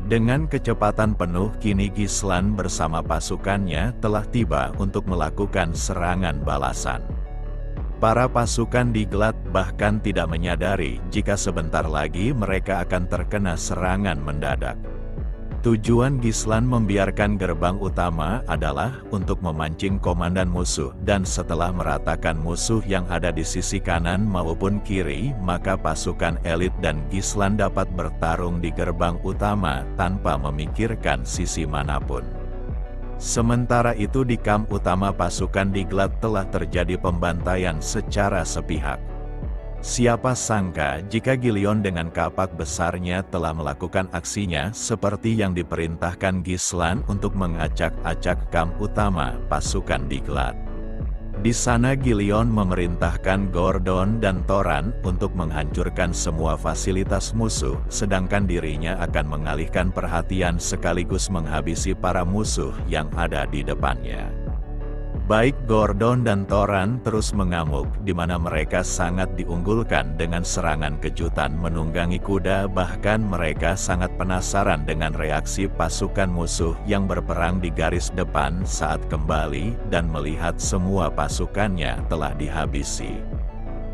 Dengan kecepatan penuh kini Gislan bersama pasukannya telah tiba untuk melakukan serangan balasan. Para pasukan di Glad bahkan tidak menyadari jika sebentar lagi mereka akan terkena serangan mendadak. Tujuan Gislan membiarkan gerbang utama adalah untuk memancing komandan musuh, dan setelah meratakan musuh yang ada di sisi kanan maupun kiri, maka pasukan elit dan Gislan dapat bertarung di gerbang utama tanpa memikirkan sisi manapun. Sementara itu di kamp utama pasukan di Glad telah terjadi pembantaian secara sepihak. Siapa sangka jika Gilion dengan kapak besarnya telah melakukan aksinya seperti yang diperintahkan Gislan untuk mengacak-acak kamp utama pasukan di Glad. Di sana Gilion memerintahkan Gordon dan Thoran untuk menghancurkan semua fasilitas musuh, sedangkan dirinya akan mengalihkan perhatian sekaligus menghabisi para musuh yang ada di depannya. Baik Gordon dan Thoran terus mengamuk, di mana mereka sangat diunggulkan dengan serangan kejutan menunggangi kuda, bahkan mereka sangat penasaran dengan reaksi pasukan musuh yang berperang di garis depan saat kembali dan melihat semua pasukannya telah dihabisi.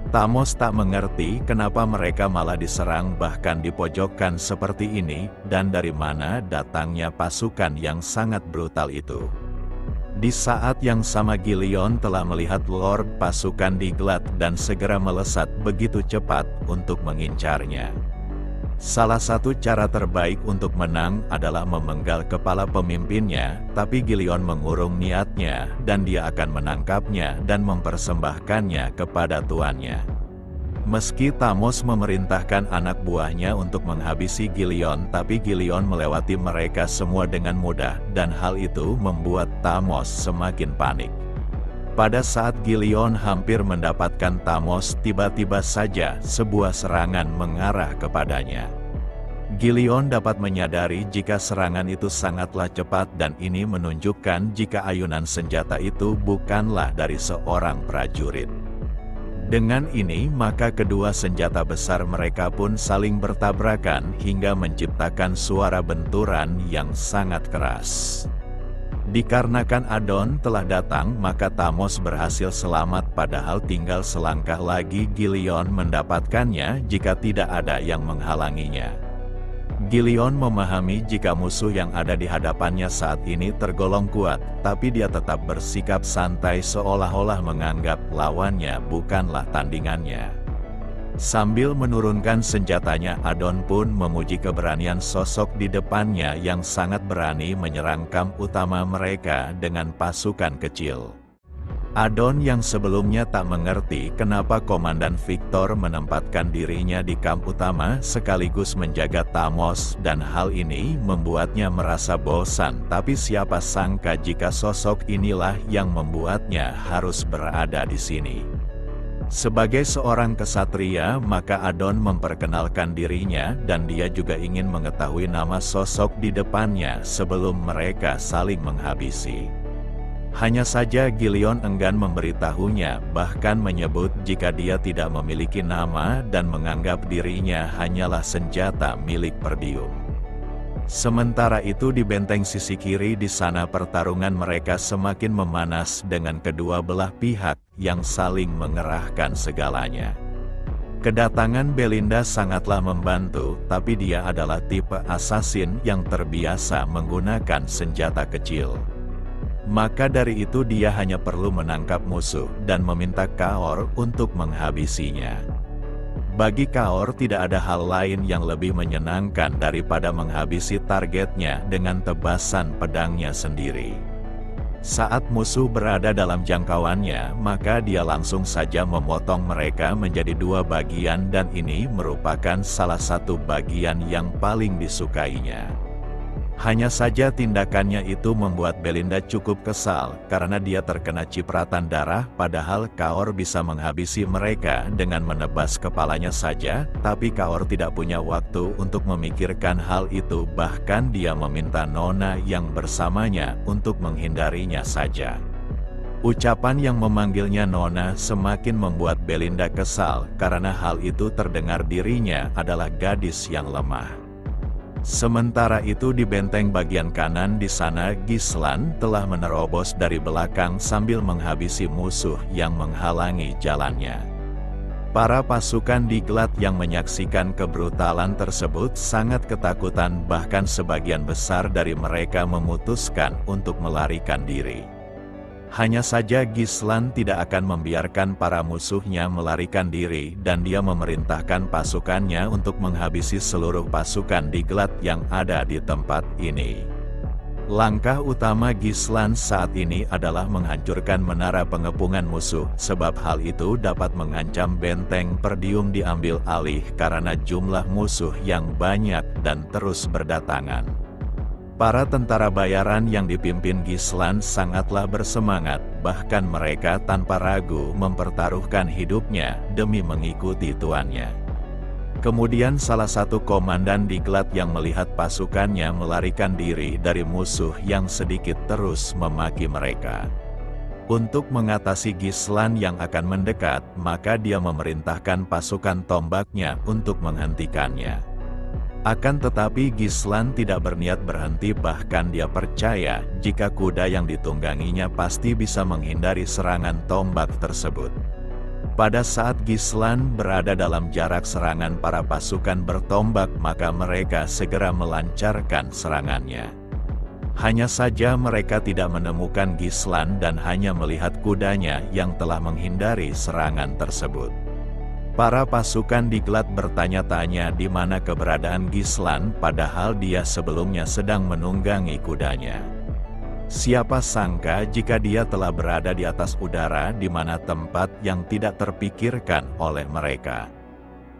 Thamos tak mengerti kenapa mereka malah diserang bahkan dipojokkan seperti ini, dan dari mana datangnya pasukan yang sangat brutal itu. Di saat yang sama Gilion telah melihat Lord pasukan di Glad dan segera melesat begitu cepat untuk mengincarnya. Salah satu cara terbaik untuk menang adalah memenggal kepala pemimpinnya, tapi Gilion mengurung niatnya dan dia akan menangkapnya dan mempersembahkannya kepada tuannya. Meski Thamos memerintahkan anak buahnya untuk menghabisi Gilion, tapi Gilion melewati mereka semua dengan mudah, dan hal itu membuat Thamos semakin panik. Pada saat Gilion hampir mendapatkan Thamos, tiba-tiba saja sebuah serangan mengarah kepadanya. Gilion dapat menyadari jika serangan itu sangatlah cepat, dan ini menunjukkan jika ayunan senjata itu bukanlah dari seorang prajurit. Dengan ini maka kedua senjata besar mereka pun saling bertabrakan hingga menciptakan suara benturan yang sangat keras. Dikarenakan Adon telah datang, maka Thamos berhasil selamat, padahal tinggal selangkah lagi Gilion mendapatkannya jika tidak ada yang menghalanginya. Gilion memahami jika musuh yang ada di hadapannya saat ini tergolong kuat, tapi dia tetap bersikap santai seolah-olah menganggap lawannya bukanlah tandingannya. Sambil menurunkan senjatanya, Adon pun memuji keberanian sosok di depannya yang sangat berani menyerang kamp utama mereka dengan pasukan kecil. Adon yang sebelumnya tak mengerti kenapa Komandan Victor menempatkan dirinya di kamp utama sekaligus menjaga Thamos, dan hal ini membuatnya merasa bosan, tapi siapa sangka jika sosok inilah yang membuatnya harus berada di sini. Sebagai seorang kesatria, maka Adon memperkenalkan dirinya dan dia juga ingin mengetahui nama sosok di depannya sebelum mereka saling menghabisi. Hanya saja Gilion enggan memberitahunya, bahkan menyebut jika dia tidak memiliki nama dan menganggap dirinya hanyalah senjata milik Perdium. Sementara itu di benteng sisi kiri, di sana pertarungan mereka semakin memanas dengan kedua belah pihak yang saling mengerahkan segalanya. Kedatangan Belinda sangatlah membantu, tapi dia adalah tipe assassin yang terbiasa menggunakan senjata kecil. Maka dari itu dia hanya perlu menangkap musuh dan meminta Kaor untuk menghabisinya. Bagi Kaor tidak ada hal lain yang lebih menyenangkan daripada menghabisi targetnya dengan tebasan pedangnya sendiri. Saat musuh berada dalam jangkauannya, maka dia langsung saja memotong mereka menjadi dua bagian, dan ini merupakan salah satu bagian yang paling disukainya. Hanya saja tindakannya itu membuat Belinda cukup kesal, karena dia terkena cipratan darah, padahal Kaor bisa menghabisi mereka dengan menebas kepalanya saja, tapi Kaor tidak punya waktu untuk memikirkan hal itu, bahkan dia meminta Nona yang bersamanya untuk menghindarinya saja. Ucapan yang memanggilnya Nona semakin membuat Belinda kesal, karena hal itu terdengar dirinya adalah gadis yang lemah. Sementara itu di benteng bagian kanan di sana Gislan telah menerobos dari belakang sambil menghabisi musuh yang menghalangi jalannya. Para pasukan Diklat yang menyaksikan kebrutalan tersebut sangat ketakutan, bahkan sebagian besar dari mereka memutuskan untuk melarikan diri. Hanya saja Gislan tidak akan membiarkan para musuhnya melarikan diri dan dia memerintahkan pasukannya untuk menghabisi seluruh pasukan Diklat yang ada di tempat ini. Langkah utama Gislan saat ini adalah menghancurkan menara pengepungan musuh, sebab hal itu dapat mengancam benteng Perdium diambil alih karena jumlah musuh yang banyak dan terus berdatangan. Para tentara bayaran yang dipimpin Gislan sangatlah bersemangat, bahkan mereka tanpa ragu mempertaruhkan hidupnya demi mengikuti tuannya. Kemudian salah satu komandan Diklat yang melihat pasukannya melarikan diri dari musuh yang sedikit terus memaki mereka. Untuk mengatasi Gislan yang akan mendekat, maka dia memerintahkan pasukan tombaknya untuk menghentikannya. Akan tetapi Gislan tidak berniat berhenti, bahkan dia percaya jika kuda yang ditungganginya pasti bisa menghindari serangan tombak tersebut. Pada saat Gislan berada dalam jarak serangan para pasukan bertombak, maka mereka segera melancarkan serangannya. Hanya saja mereka tidak menemukan Gislan dan hanya melihat kudanya yang telah menghindari serangan tersebut. Para pasukan Diklat bertanya-tanya di mana keberadaan Gislan, padahal dia sebelumnya sedang menunggangi kudanya. Siapa sangka jika dia telah berada di atas udara, di mana tempat yang tidak terpikirkan oleh mereka.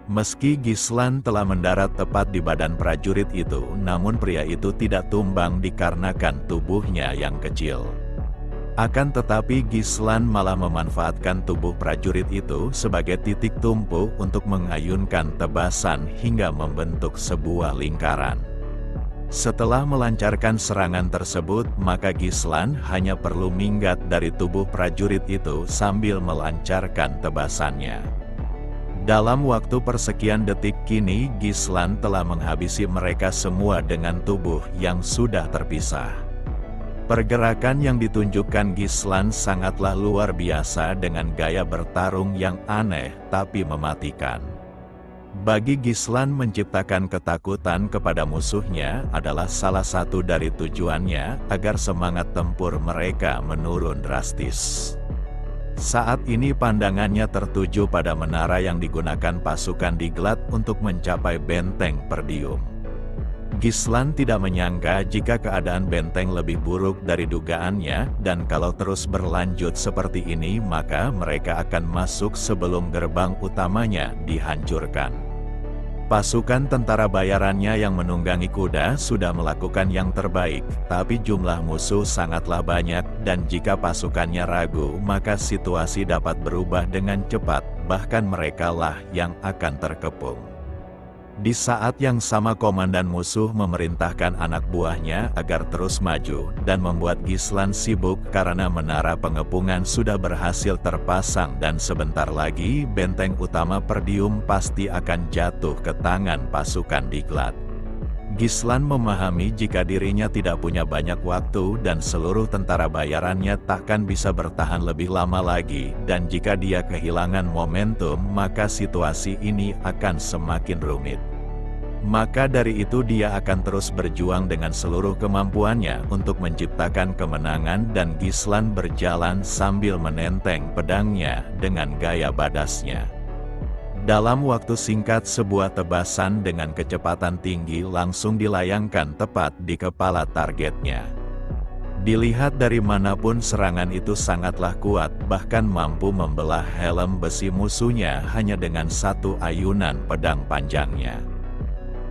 Meski Gislan telah mendarat tepat di badan prajurit itu, namun pria itu tidak tumbang dikarenakan tubuhnya yang kecil. Akan tetapi Gislan malah memanfaatkan tubuh prajurit itu sebagai titik tumpu untuk mengayunkan tebasan hingga membentuk sebuah lingkaran. Setelah melancarkan serangan tersebut, maka Gislan hanya perlu minggat dari tubuh prajurit itu sambil melancarkan tebasannya. Dalam waktu persekian detik kini, Gislan telah menghabisi mereka semua dengan tubuh yang sudah terpisah. Pergerakan yang ditunjukkan Gislan sangatlah luar biasa dengan gaya bertarung yang aneh tapi mematikan. Bagi Gislan, menciptakan ketakutan kepada musuhnya adalah salah satu dari tujuannya agar semangat tempur mereka menurun drastis. Saat ini pandangannya tertuju pada menara yang digunakan pasukan Diklat untuk mencapai benteng Perdium. Gislan tidak menyangka jika keadaan benteng lebih buruk dari dugaannya, dan kalau terus berlanjut seperti ini maka mereka akan masuk sebelum gerbang utamanya dihancurkan. Pasukan tentara bayarannya yang menunggangi kuda sudah melakukan yang terbaik, tapi jumlah musuh sangatlah banyak, dan jika pasukannya ragu maka situasi dapat berubah dengan cepat, bahkan merekalah yang akan terkepung. Di saat yang sama komandan musuh memerintahkan anak buahnya agar terus maju dan membuat Gislan sibuk karena menara pengepungan sudah berhasil terpasang dan sebentar lagi benteng utama Perdium pasti akan jatuh ke tangan pasukan Diklat. Gislan memahami jika dirinya tidak punya banyak waktu dan seluruh tentara bayarannya takkan bisa bertahan lebih lama lagi, dan jika dia kehilangan momentum maka situasi ini akan semakin rumit. Maka dari itu dia akan terus berjuang dengan seluruh kemampuannya untuk menciptakan kemenangan, dan Gislan berjalan sambil menenteng pedangnya dengan gaya badasnya. Dalam waktu singkat sebuah tebasan dengan kecepatan tinggi langsung dilayangkan tepat di kepala targetnya. Dilihat dari manapun serangan itu sangatlah kuat, bahkan mampu membelah helm besi musuhnya hanya dengan satu ayunan pedang panjangnya.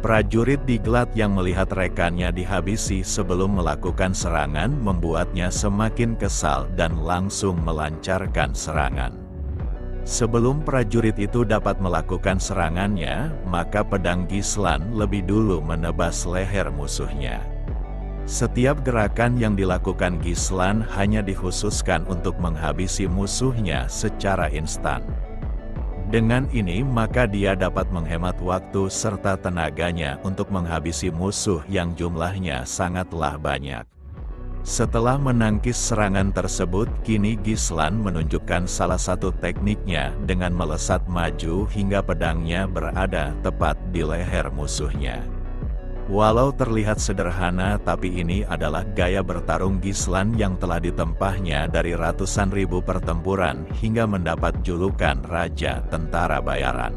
Prajurit Diklat yang melihat rekannya dihabisi sebelum melakukan serangan membuatnya semakin kesal dan langsung melancarkan serangan. Sebelum prajurit itu dapat melakukan serangannya, maka pedang Gislan lebih dulu menebas leher musuhnya. Setiap gerakan yang dilakukan Gislan hanya dikhususkan untuk menghabisi musuhnya secara instan. Dengan ini maka dia dapat menghemat waktu serta tenaganya untuk menghabisi musuh yang jumlahnya sangatlah banyak. Setelah menangkis serangan tersebut, kini Gislan menunjukkan salah satu tekniknya dengan melesat maju hingga pedangnya berada tepat di leher musuhnya. Walau terlihat sederhana, tapi ini adalah gaya bertarung Gislan yang telah ditempahnya dari ratusan ribu pertempuran hingga mendapat julukan Raja Tentara Bayaran.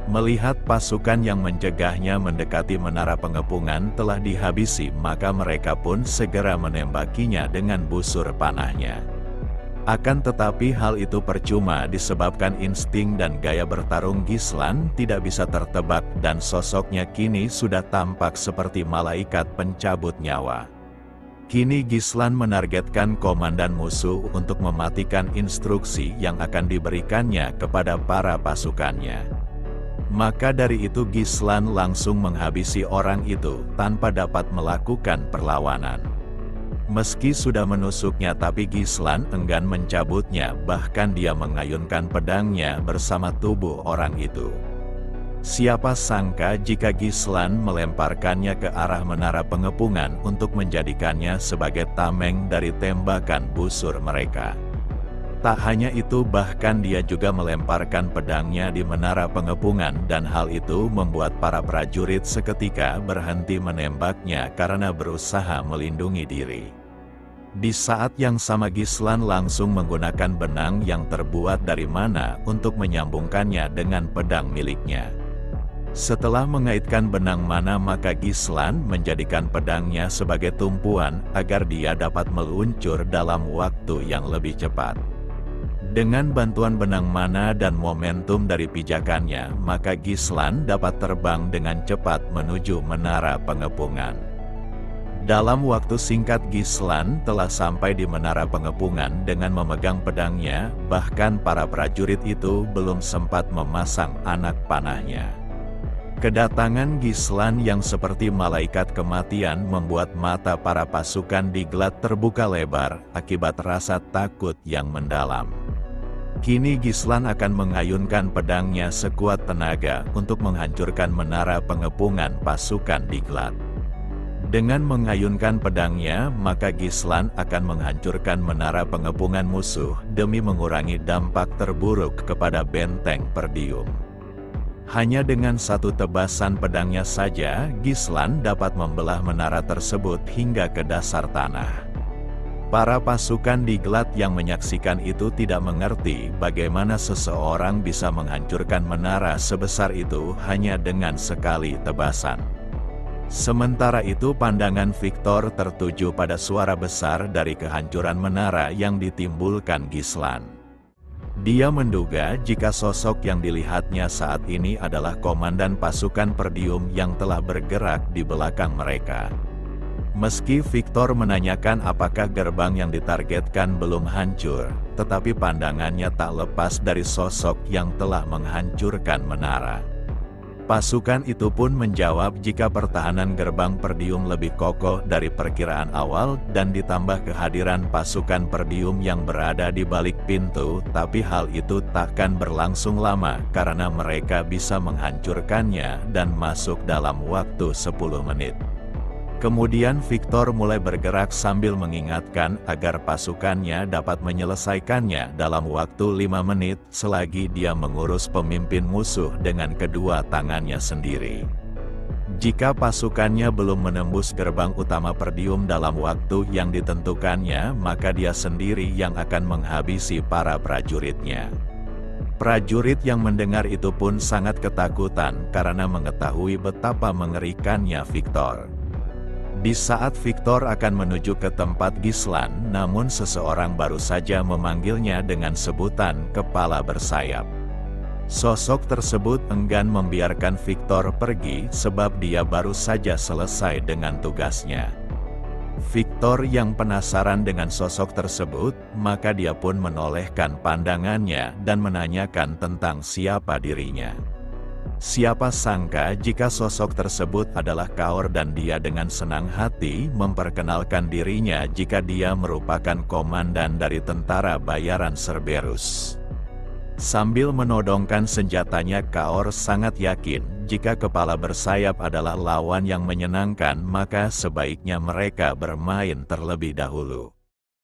Melihat pasukan yang mencegahnya mendekati menara pengepungan telah dihabisi, maka mereka pun segera menembakinya dengan busur panahnya. Akan tetapi hal itu percuma disebabkan insting dan gaya bertarung Gislan tidak bisa tertebak dan sosoknya kini sudah tampak seperti malaikat pencabut nyawa. Kini Gislan menargetkan komandan musuh untuk mematikan instruksi yang akan diberikannya kepada para pasukannya. Maka dari itu Gislan langsung menghabisi orang itu tanpa dapat melakukan perlawanan. Meski sudah menusuknya, tapi Gislan enggan mencabutnya, bahkan dia mengayunkan pedangnya bersama tubuh orang itu. Siapa sangka jika Gislan melemparkannya ke arah menara pengepungan untuk menjadikannya sebagai tameng dari tembakan busur mereka. Tak hanya itu, bahkan dia juga melemparkan pedangnya di menara pengepungan dan hal itu membuat para prajurit seketika berhenti menembaknya karena berusaha melindungi diri. Di saat yang sama Gislan langsung menggunakan benang yang terbuat dari mana untuk menyambungkannya dengan pedang miliknya. Setelah mengaitkan benang mana, maka Gislan menjadikan pedangnya sebagai tumpuan agar dia dapat meluncur dalam waktu yang lebih cepat. Dengan bantuan benang mana dan momentum dari pijakannya, maka Gislan dapat terbang dengan cepat menuju menara pengepungan. Dalam waktu singkat Gislan telah sampai di menara pengepungan dengan memegang pedangnya, bahkan para prajurit itu belum sempat memasang anak panahnya. Kedatangan Gislan yang seperti malaikat kematian membuat mata para pasukan di Glat terbuka lebar akibat rasa takut yang mendalam. Kini Gislan akan mengayunkan pedangnya sekuat tenaga untuk menghancurkan menara pengepungan pasukan di Glat. Dengan mengayunkan pedangnya, maka Gislan akan menghancurkan menara pengepungan musuh demi mengurangi dampak terburuk kepada benteng Perdium. Hanya dengan satu tebasan pedangnya saja, Gislan dapat membelah menara tersebut hingga ke dasar tanah. Para pasukan di Glat yang menyaksikan itu tidak mengerti bagaimana seseorang bisa menghancurkan menara sebesar itu hanya dengan sekali tebasan. Sementara itu pandangan Victor tertuju pada suara besar dari kehancuran menara yang ditimbulkan Gislan. Dia menduga jika sosok yang dilihatnya saat ini adalah komandan pasukan Perdium yang telah bergerak di belakang mereka. Meski Victor menanyakan apakah gerbang yang ditargetkan belum hancur, tetapi pandangannya tak lepas dari sosok yang telah menghancurkan menara. Pasukan itu pun menjawab jika pertahanan gerbang Perdium lebih kokoh dari perkiraan awal dan ditambah kehadiran pasukan Perdium yang berada di balik pintu, tapi hal itu takkan berlangsung lama karena mereka bisa menghancurkannya dan masuk dalam waktu 10 menit. Kemudian Victor mulai bergerak sambil mengingatkan agar pasukannya dapat menyelesaikannya dalam waktu 5 menit selagi dia mengurus pemimpin musuh dengan kedua tangannya sendiri. Jika pasukannya belum menembus gerbang utama Perdium dalam waktu yang ditentukannya, maka dia sendiri yang akan menghabisi para prajuritnya. Prajurit yang mendengar itu pun sangat ketakutan karena mengetahui betapa mengerikannya Victor. Di saat Victor akan menuju ke tempat Gislan, namun seseorang baru saja memanggilnya dengan sebutan kepala bersayap. Sosok tersebut enggan membiarkan Victor pergi sebab dia baru saja selesai dengan tugasnya. Victor yang penasaran dengan sosok tersebut, maka dia pun menolehkan pandangannya dan menanyakan tentang siapa dirinya. Siapa sangka jika sosok tersebut adalah Kaor dan dia dengan senang hati memperkenalkan dirinya jika dia merupakan komandan dari tentara bayaran Cerberus. Sambil menodongkan senjatanya, Kaor sangat yakin jika kepala bersayap adalah lawan yang menyenangkan, maka sebaiknya mereka bermain terlebih dahulu.